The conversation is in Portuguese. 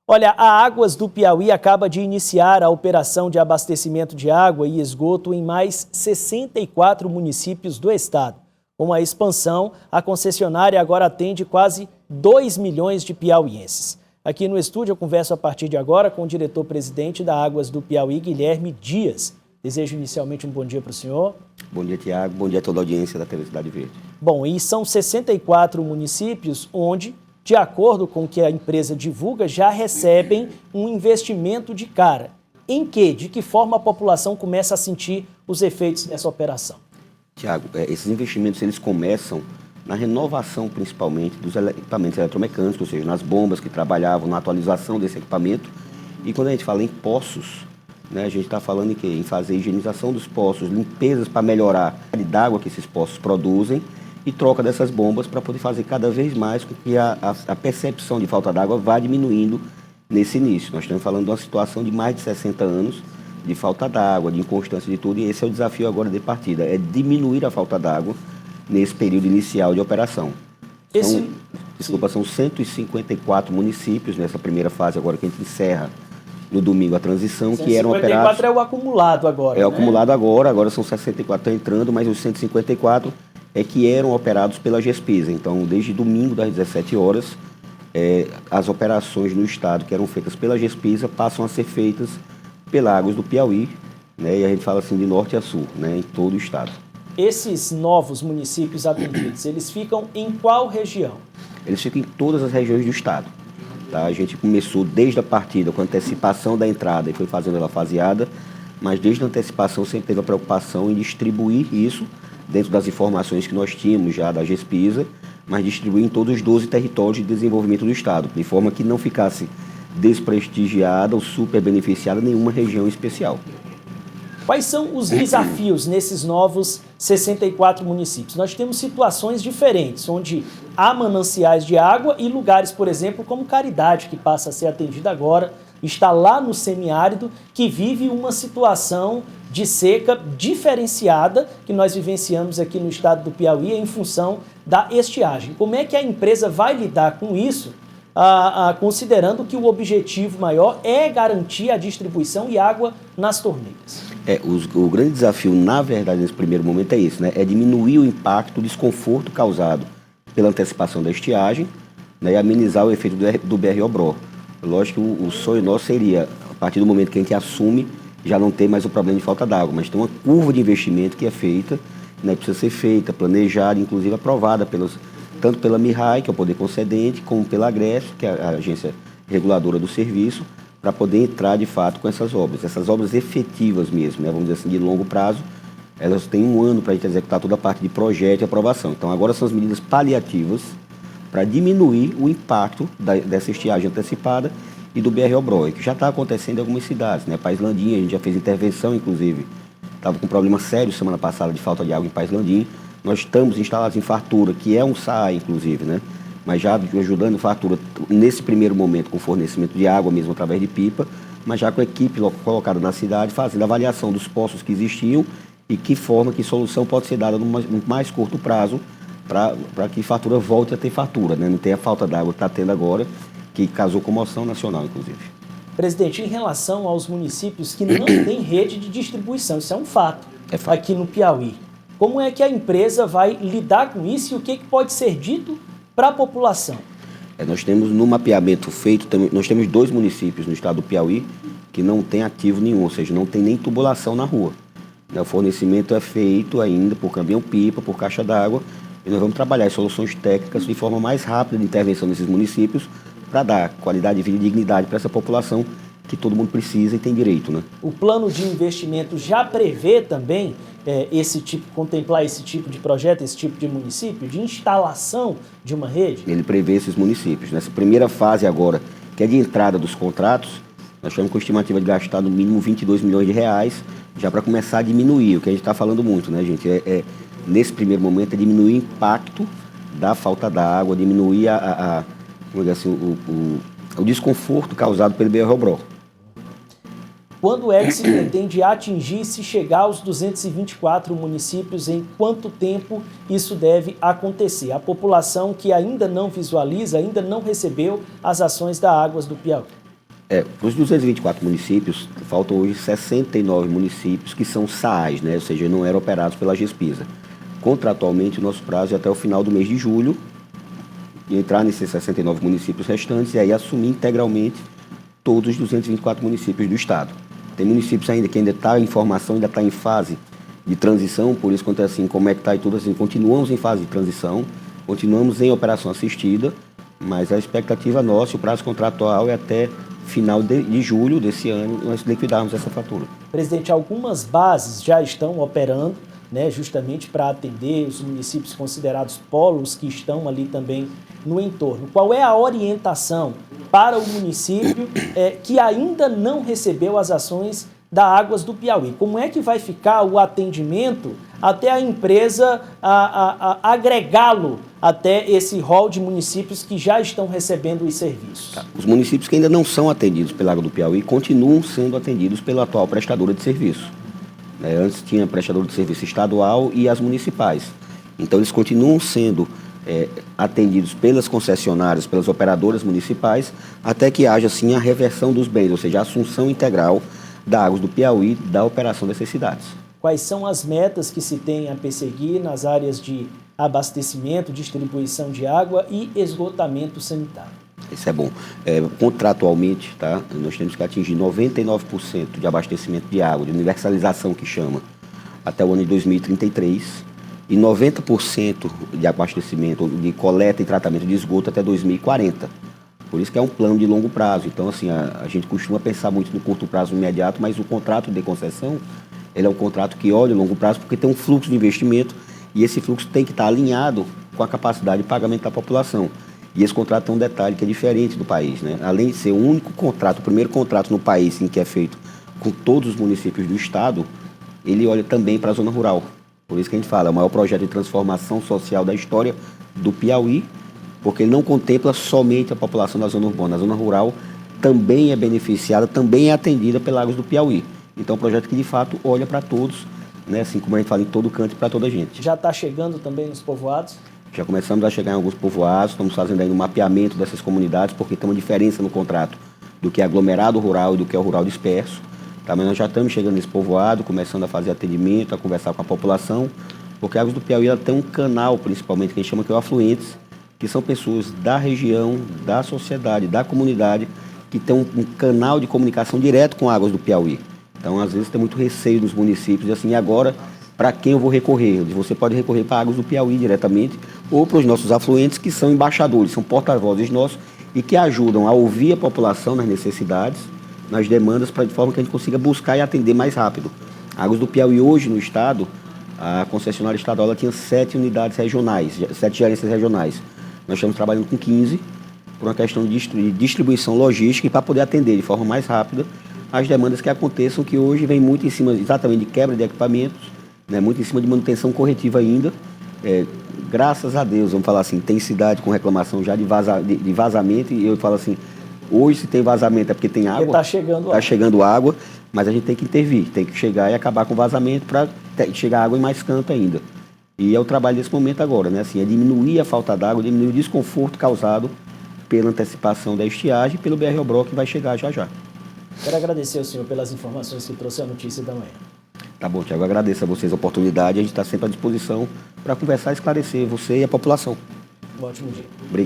Olha, a Águas do Piauí acaba de iniciar a operação de abastecimento de água e esgoto em mais 64 municípios do estado. Com a expansão, a concessionária agora atende quase 2 milhões de piauienses. Aqui no estúdio eu converso a partir de agora com o diretor-presidente da Águas do Piauí, Guilherme Dias. Desejo inicialmente um bom dia para o senhor. Bom dia, Tiago. Bom dia a toda a audiência da TV Cidade Verde. Bom, e são 64 municípios onde, de acordo com o que a empresa divulga, já recebem um investimento de cara. Em que, de que forma a população começa a sentir os efeitos dessa operação? Tiago, esses investimentos eles começam na renovação, principalmente, dos equipamentos eletromecânicos, ou seja, nas bombas que trabalhavam, na atualização desse equipamento. E quando a gente fala em poços, né, a gente está falando em quê? Em fazer higienização dos poços, limpezas para melhorar a qualidade d'água que esses poços produzem, e troca dessas bombas para poder fazer cada vez mais com que a percepção de falta d'água vá diminuindo nesse início. Nós estamos falando de uma situação de mais de 60 anos de falta d'água, de inconstância de tudo, e esse é o desafio agora de partida, é diminuir a falta d'água nesse período inicial de operação. São 154 municípios nessa primeira fase agora que a gente encerra no domingo a transição, que eram operados... 154 é o acumulado agora, É o né? acumulado agora são 64 entrando, mas os 154 é que eram operados pela GESPISA. Então, desde domingo, das 17 horas, as operações no estado que eram feitas pela GESPISA passam a ser feitas pela Águas do Piauí, né? E a gente fala assim de norte a sul, né? Em todo o estado. Esses novos municípios atendidos, eles ficam em qual região? Eles ficam em todas as regiões do estado. Tá? A gente começou desde a partida com a antecipação da entrada e foi fazendo ela faseada, mas desde a antecipação sempre teve a preocupação em distribuir isso dentro das informações que nós tínhamos já da GESPISA, mas distribuir em todos os 12 territórios de desenvolvimento do estado, de forma que não ficasse desprestigiada ou super beneficiada nenhuma região especial. Quais são os desafios nesses novos 64 municípios? Nós temos situações diferentes, onde há mananciais de água e lugares, por exemplo, como Caridade, que passa a ser atendida agora, está lá no semiárido, que vive uma situação de seca diferenciada que nós vivenciamos aqui no estado do Piauí em função da estiagem. Como é que a empresa vai lidar com isso, considerando que o objetivo maior é garantir a distribuição e água nas torneiras? O grande desafio, na verdade, nesse primeiro momento é esse, né? É diminuir o impacto, o desconforto causado pela antecipação da estiagem, né? E amenizar o efeito do BR-Obró. Lógico que o sonho nosso seria, a partir do momento que a gente assume, já não ter mais o problema de falta d'água, mas tem uma curva de investimento que é feita, né? Precisa ser feita, planejada, inclusive aprovada tanto pela MIRAI, que é o poder concedente, como pela Agreste, que é a agência reguladora do serviço, para poder entrar de fato com essas obras efetivas mesmo, né? Vamos dizer assim, de longo prazo. Elas têm 1 ano para a gente executar toda a parte de projeto e aprovação. Então agora são as medidas paliativas para diminuir o impacto dessa estiagem antecipada e do BR-Obró, que já está acontecendo em algumas cidades, né? Paes Landim, a gente já fez intervenção, inclusive, estava com um problema sério semana passada de falta de água em Paes Landim. Nós estamos instalados em Fartura, que é um SAI, inclusive, né? Mas já ajudando Fartura nesse primeiro momento com fornecimento de água mesmo através de pipa, mas já com a equipe colocada na cidade, fazendo avaliação dos poços que existiam e que solução pode ser dada no mais curto prazo para que Fartura volte a ter fartura, né? Não tenha a falta d'água que está tendo agora, que causou comoção nacional, inclusive. Presidente, em relação aos municípios que não têm rede de distribuição, isso é um fato, aqui no Piauí. Como é que a empresa vai lidar com isso e o que pode ser dito para a população? Nós temos no mapeamento feito, nós temos 2 municípios no estado do Piauí que não tem ativo nenhum, ou seja, não tem nem tubulação na rua. O fornecimento é feito ainda por caminhão-pipa, por caixa d'água, e nós vamos trabalhar as soluções técnicas de forma mais rápida de intervenção nesses municípios para dar qualidade de vida e dignidade para essa população que todo mundo precisa e tem direito, né? O plano de investimento já prevê também contemplar esse tipo de projeto, esse tipo de município, de instalação de uma rede? Ele prevê esses municípios. Nessa primeira fase agora, que é de entrada dos contratos, nós estamos com estimativa de gastar no mínimo 22 milhões de reais, já para começar a diminuir, o que a gente está falando muito, né, gente? Nesse primeiro momento, é diminuir o impacto da falta d'água, diminuir o desconforto causado pelo BR-Obró. Quando é que se pretende atingir, se chegar aos 224 municípios, em quanto tempo isso deve acontecer? A população que ainda não visualiza, ainda não recebeu as ações da Águas do Piauí. Para os 224 municípios, faltam hoje 69 municípios que são SAAs, né? Ou seja, não eram operados pela GESPISA. Contratualmente, o nosso prazo é até o final do mês de julho, e entrar nesses 69 municípios restantes e aí assumir integralmente todos os 224 municípios do estado. Tem municípios ainda que ainda está em formação, ainda está em fase de transição, por isso, quanto assim, como é que está e tudo assim, continuamos em fase de transição, continuamos em operação assistida, mas a expectativa nossa, o prazo contratual é até final de julho desse ano, nós liquidarmos essa fatura. Presidente, algumas bases já estão operando, né, justamente para atender os municípios considerados polos que estão ali também no entorno. Qual é a orientação para o município que ainda não recebeu as ações da Águas do Piauí? Como é que vai ficar o atendimento até a empresa agregá-lo até esse rol de municípios que já estão recebendo os serviços? Os municípios que ainda não são atendidos pela Água do Piauí continuam sendo atendidos pela atual prestadora de serviço. Antes tinha prestador de serviço estadual e as municipais. Então eles continuam sendo atendidos pelas concessionárias, pelas operadoras municipais, até que haja assim a reversão dos bens, ou seja, a assunção integral da Águas do Piauí da operação dessas cidades. Quais são as metas que se tem a perseguir nas áreas de abastecimento, distribuição de água e esgotamento sanitário? Isso é bom. Contratualmente, tá, nós temos que atingir 99% de abastecimento de água, de universalização que chama, até o ano de 2033, e 90% de abastecimento, de coleta e tratamento de esgoto até 2040. Por isso que é um plano de longo prazo. Então, assim, a gente costuma pensar muito no curto prazo imediato, mas o contrato de concessão, ele é um contrato que olha o longo prazo porque tem um fluxo de investimento e esse fluxo tem que estar alinhado com a capacidade de pagamento da população. E esse contrato tem um detalhe que é diferente do país, né? Além de ser o único contrato, o primeiro contrato no país em que é feito com todos os municípios do estado, ele olha também para a zona rural. Por isso que a gente fala, é o maior projeto de transformação social da história do Piauí, porque ele não contempla somente a população da zona urbana. A zona rural também é beneficiada, também é atendida pela Águas do Piauí. Então é um projeto que, de fato, olha para todos, né? Assim como a gente fala, em todo canto e para toda a gente. Já está chegando também nos povoados? Já começamos a chegar em alguns povoados, estamos fazendo aí um mapeamento dessas comunidades, porque tem uma diferença no contrato do que é aglomerado rural e do que é o rural disperso. Tá? Mas nós já estamos chegando nesse povoado, começando a fazer atendimento, a conversar com a população, porque a Águas do Piauí ela tem um canal, principalmente, que a gente chama que é o afluentes, que são pessoas da região, da sociedade, da comunidade, que tem um canal de comunicação direto com Águas do Piauí. Então, às vezes, tem muito receio dos municípios, assim, e agora, para quem eu vou recorrer? Você pode recorrer para Águas do Piauí diretamente, ou para os nossos afluentes, que são embaixadores, são porta-vozes nossos, e que ajudam a ouvir a população nas necessidades, nas demandas, de forma que a gente consiga buscar e atender mais rápido. A Águas do Piauí, hoje, no estado, a concessionária estadual ela tinha 7 unidades regionais, 7 gerências regionais. Nós estamos trabalhando com 15, por uma questão de distribuição logística e para poder atender de forma mais rápida as demandas que aconteçam, que hoje vem muito em cima exatamente de quebra de equipamentos, né, muito em cima de manutenção corretiva ainda. Graças a Deus, vamos falar assim, tem cidade com reclamação já de vazamento, e eu falo assim, hoje se tem vazamento é porque tem água. Está chegando água. Está chegando água, mas a gente tem que intervir, tem que chegar e acabar com o vazamento para chegar água em mais canto ainda. E é o trabalho desse momento agora, né? Assim, é diminuir a falta d'água, diminuir o desconforto causado pela antecipação da estiagem e pelo BR-Obró que vai chegar já já. Quero agradecer ao senhor pelas informações que trouxe a notícia da manhã. Tá bom, Tiago, agradeço a vocês a oportunidade, a gente está sempre à disposição para conversar e esclarecer você e a população. Um ótimo dia. Obrigado.